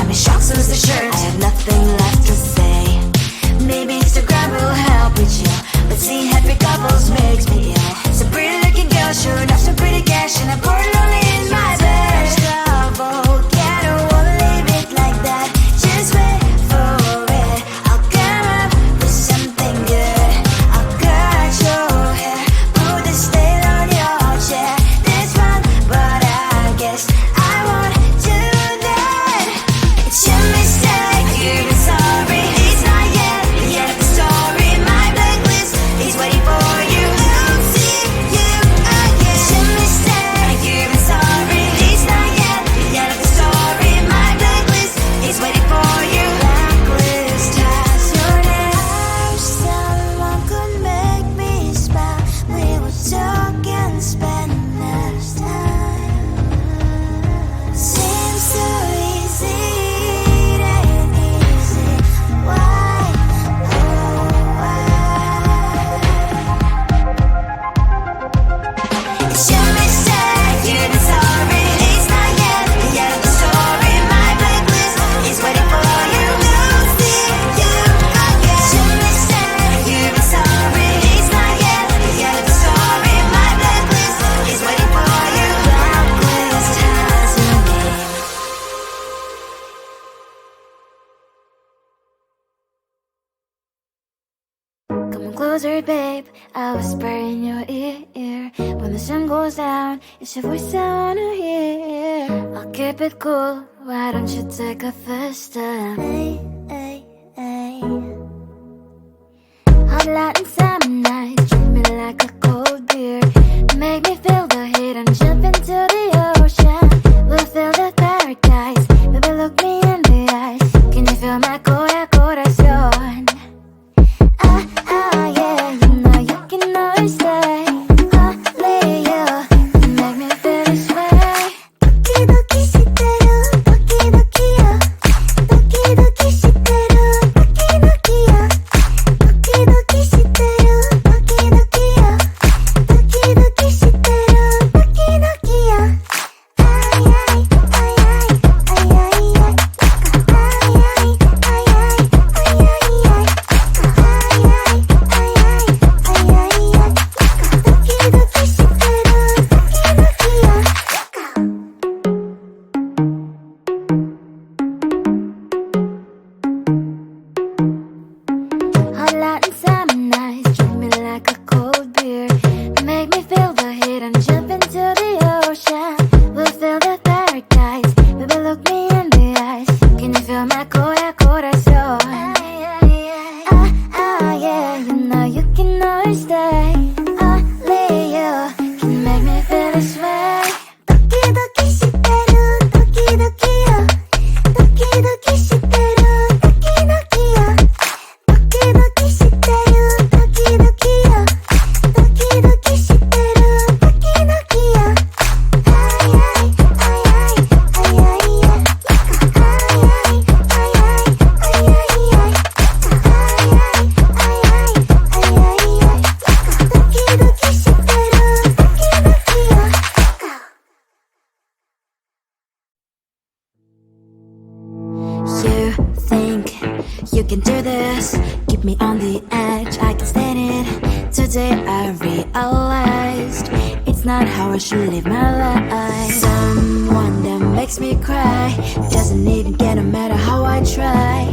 I'm in shock, so lose the shirt. I have nothing left to say. Maybe Instagram will help with you, but seeing happy couples makes me ill. Some pretty looking girl showing off some pretty cash, and I'm bored lonely in my bed. Trouble, yeah, I don't wanna leave it like that. Just wait for it. I'll come up with something good. I'll cut your hair, put the stain on your chair. That's fun, but I guess I won't do that. It's your mistake, you've been sorry. It's not yet the end of the story. My blacklist is waiting for you. I'll see you again. It's your mistake, you've been sorry. It's not yet the end of the story. My blacklist is waiting for you. Blacklist has your name. I wish someone could make me smile. We would talk and spend less time. Seems so easy, it ain't easy. Why, oh why? It's your mistake, you've been sorry. It's not yet the end of the story. My blacklist is waiting for you. I'll see you again. It's your mistake, you've been sorry. It's not yet the end of the story. My blacklist is waiting for you. Blacklist has your name. Come on closer, babe, I'll whisper in your ear. When the sun goes down, it's your voice I wanna hear. I'll keep it cool, why don't you take a first step? Hey, hey, hey. Hot light and summer night, treat me like a cold beer. Make me feel the heat and jump into the ocean. We'll feel the paradise, baby look me in the eyes. Can you feel my corazón? Yeah, you know you can always stay. Only you can make me feel this way. 도끼도끼 시대로 도끼도끼요. 도끼도끼 시대로 도끼도끼요. 도끼도끼 시대로 도끼도끼요. 도끼도끼 시대로 도끼도끼요. 아이아이 아이아이 아이아이 아이아이 아이아이 Hot light and summer nights, treat me like a cold beer. Make me feel the heat and jump into the ocean. We'll feel the paradise, baby look me in the eyes. Can you feel my corazón? Yeah, you know you can always stay. Only you can make me feel this way. 도끼도끼 시대로 도끼도끼요. 도끼도끼 시대로 도끼도끼요. 도끼도끼 시대로 도끼도끼요. 도끼도끼 시대로 도끼도끼요. 아이아이 아이아이 아이아이 아이아이 아이아이 아이아이 도끼도끼 시대로 도끼도끼요. You think you can do this, keep me on the edge, I can stand it. Today I realized it's not how I should live my life. Someone that makes me cry doesn't even get no matter how I try.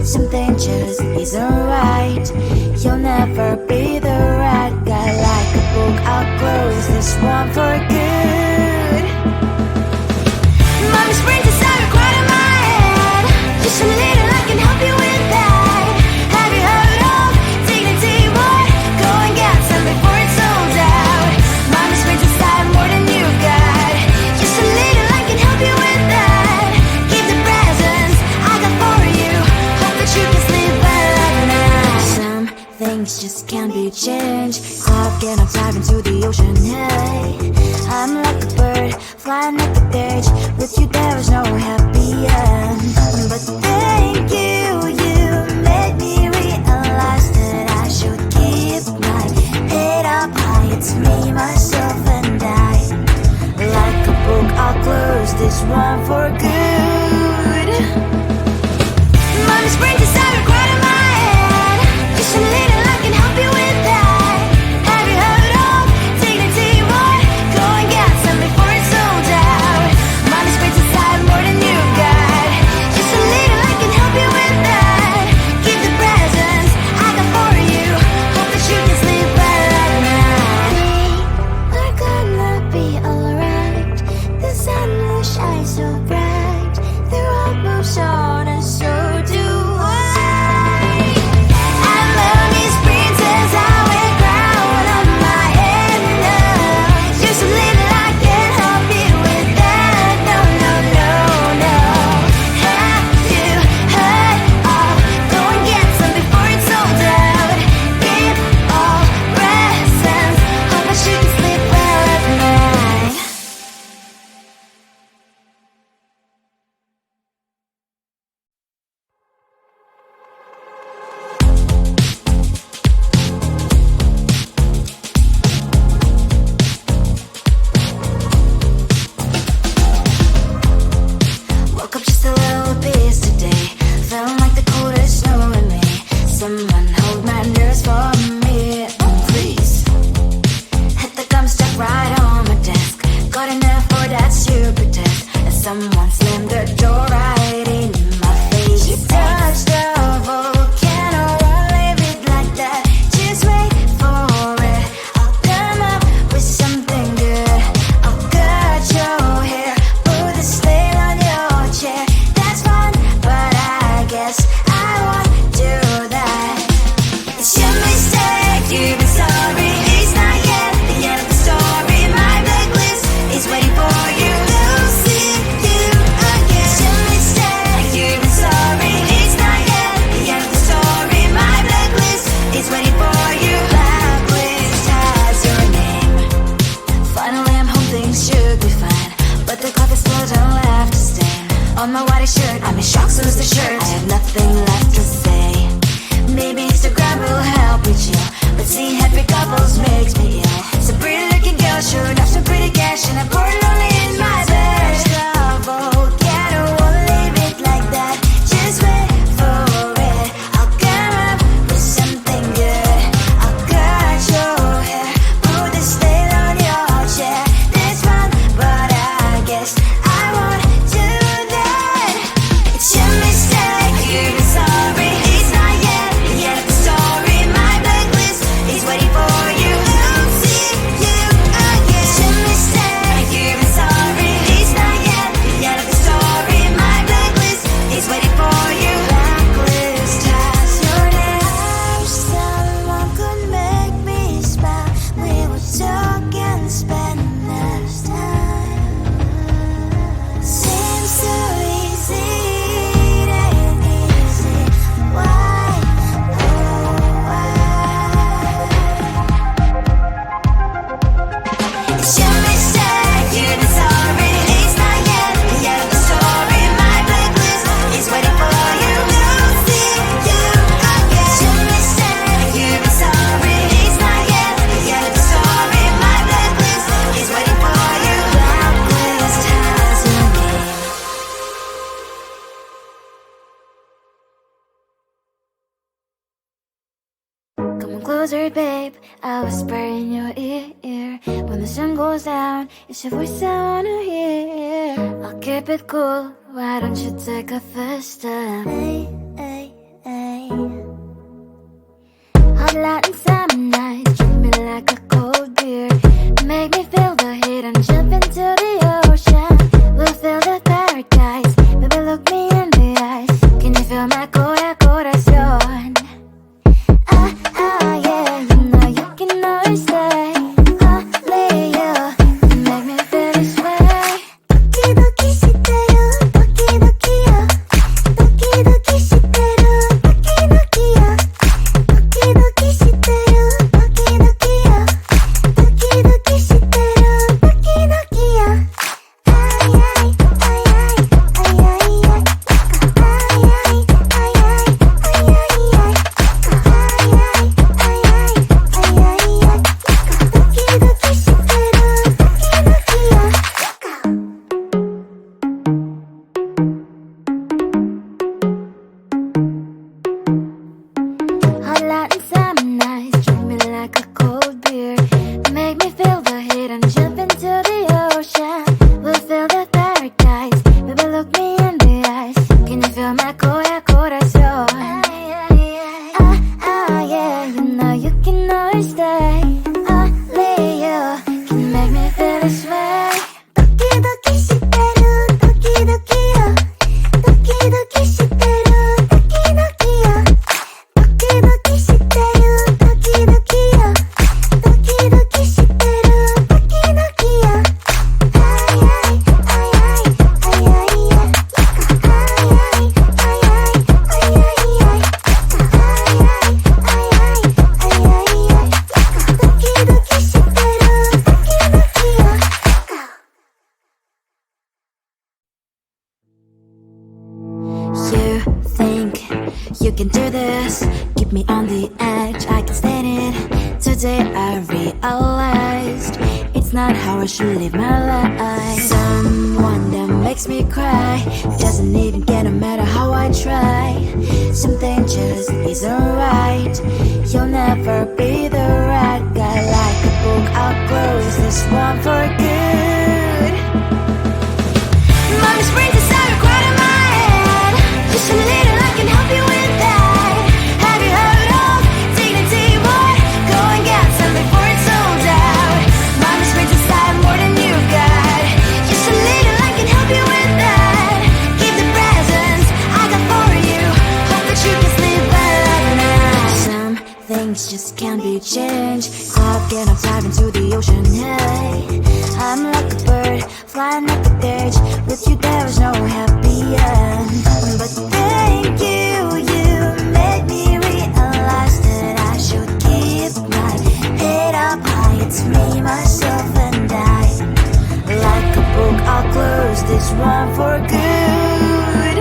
Something just isn't right. You'll never be the right guy. Like a book, I'll close this one for good. Mommy's brains inside are quite in my head. Just a little, I can help you with that. Have you heard of dignity? What? Go and get some before it's sold out. Mommy's brains inside more than you got. Just a little, I can help you with that. Keep the presents I got for you. Hope that you can sleep well at night. Some things just can't be changed. I'll get on dive into the ocean. Hey, I'm like a bird flying at the cage. With you there is no happy end. But thank you, you made me realize that I should keep my head up high. It's me, myself and I. Like a book, I'll close this one for good. shirt. I have nothing left to say. Maybe Instagram will help with you, but seeing happy couples makes me ill. Some pretty looking girl showing off some pretty cash, and I'm bored lonely in my bed. Trouble, yeah, I don't wanna leave it like that. Just wait for it. I'll come up with something good. I'll cut your hair, put the stain on your chair. This one, but I guess I won't do that. It's your mistake, you're sorry. It's not yet the end of the story. My blacklist is waiting for you. I'll see you again. It's your mistake, you're sorry. It's not yet the end of the story. My blacklist is waiting for you. Blacklist has your name. I wish someone could make me smile. We would talk and spend less time. Seems so easy, it ain't easy. Why, oh why? It's your mistake, you're sorry. It's not yet the end of the story. My blacklist is waiting for you. I'll see you again. It's your mistake, you're sorry. It's not yet the end of the story. My blacklist is waiting for you. Blacklist has your name. Come on closer, babe, I'll whisper in your ear. When the sun goes down, it's your voice I wanna hear. I'll keep it cool, why don't you take a first step? Hey, hey, hey. Hot light and summer night, treat me like a cold beer. Make me feel the heat and jump into the ocean. We'll feel the paradise, baby look me in the eyes. Can you feel my corazón? Yeah, you know you can always stay. Only you can make me feel this way. 도끼도끼 시대로 도끼도끼요. 도끼도끼 시대로 도끼도끼요. 도끼도끼 시대로 도끼도끼요. 도끼도끼 시대로 도끼도끼요. 아이 아이 아이 아이 아이 아이 Hot light and summer nights, treat me like a cold beer. Make me feel the heat and jump into the ocean. We'll feel the paradise, baby look me in the eyes. Can you feel my corazón? Yeah, you know you can always stay. Only you can make me feel this way. 도끼도끼 시대로 도끼도끼요. 도끼도끼 시대로 도끼도끼요. 도끼도끼 시대로 도끼도끼요. 도끼도끼 시대로 도끼도끼요. 아이 아이 아이 아이 아이 아이 You think you can do this, keep me on the edge, I can stand it. Today I realized it's not how I should live my life. Someone that makes me cry doesn't even get no matter how I try. Something just isn't right. You'll never be the right guy. Like a book, I'll close this one for good. Mommy's brains inside are quite in my head. Just a little, I can help you with that. Have you heard of dignity, boy? Go and get some before it's sold out. Mommy's brains inside more than you've got. Just a little, I can help you with that. Keep the presents I got for you. Hope that you can sleep well at night. Some things just can't be changed. Cloud getting dive into the ocean, hey. I'm like a bird, flying at the cage. With you there is no happy end. But thank you, you made me realize that I should keep my head up high. It's me, myself and I. Like a book, I'll close this one for good.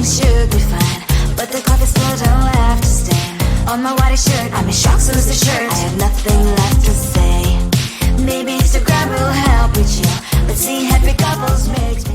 things should be fine, but the cloth is still don't have to stain on my white shirt. I'm in shock, so lose the shirt. I have nothing left to say. Maybe Instagram will help with you, but seeing happy couples makes me